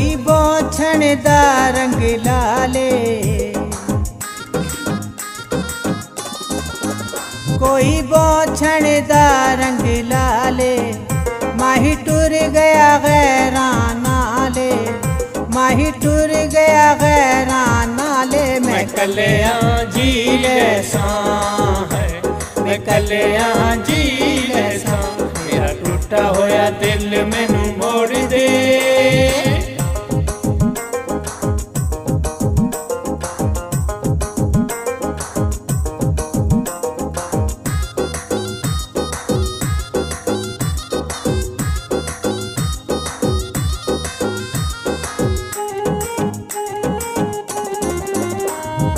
कोई बोछण दा रंग लाले, कोई बोछण दा रंग लाले, माही टुर गया गैरा नाले, माही टुर गया गैरा नाले। मैं कलिया झीले सा है, मैं कलिया झीले सा, मेरा टूटा होया दिल मैनू मोड़ दे।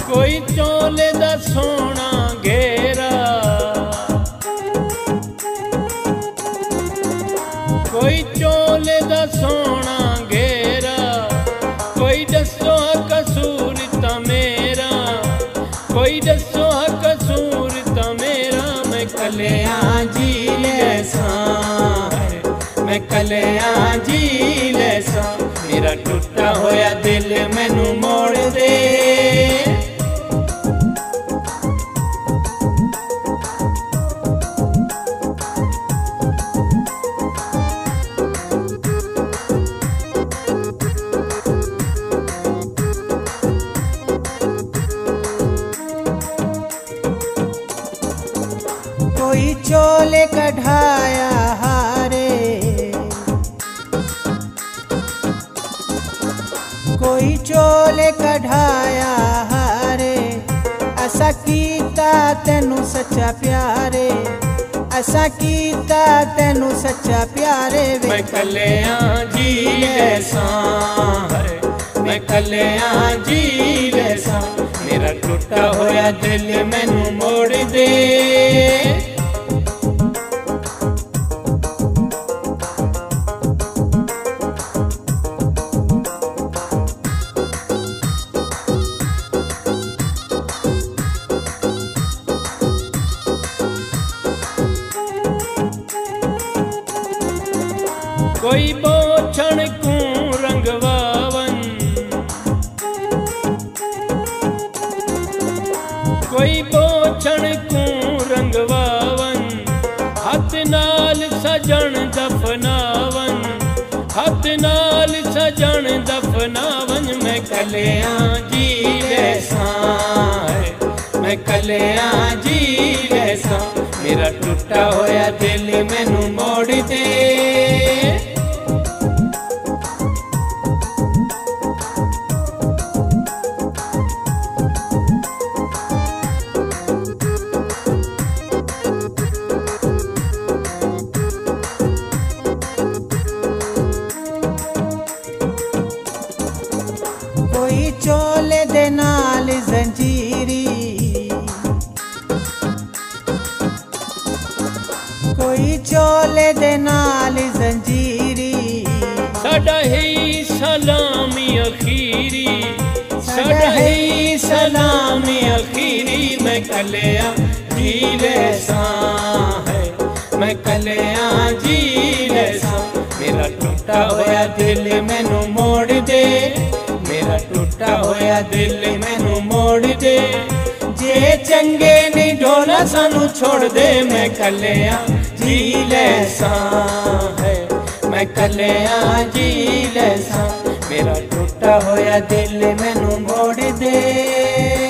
कोई चोले दा सोना घेरा, कोई चोले दा सोना घेरा, कोई दसो कसूर ता मेरा, कोई दसो कसूर ता मेरा। मैं कलिया झीले सा है, मैं कलिया झीले सा, मेरा टूटा होया दिल मैनू मोड़ दे। कोई चोले कढ़ाया हारे, कोई चोले कढ़ाया हारे, असा कीता तेनू सच्चा प्यारे, असा कीता तेनू सच्चा प्यारे। मैं कलिया झीले सा है, मैं कलिया झीले सा, मेरा टूटा होया दिल मैनू मोड़ दे। कोई बोछण को रंगवावन, कोई बोछण को रंगवावन, हाथ नाल सजन दफनावन, हाथ नाल सजन दफनावन। मैं कलिया झीले सा है, मैं कलिया झीले सा, मेरा टूटा होया दिल मैनू मोड़ दे। कोई चोले दे नाल जंजीरी, कोई चोले दे नाल जंजीरी, साडा ही सलामी अखीरी, साडा ही सलामी अखीरी। मैं कलिया झीले सा है, मैं कलिया झीले सा, मेरा टूटा होया दिल मैनू मोड़ दे, मेरा टूटा होया दिल मैनू मोड़ दे। जे चंगे नहीं ढोला सानू छोड़ दे। मैं कलिया झीले सा है, मैं कलिया झीले सा, मेरा टूटा होया दिल मैनू मोड़ दे।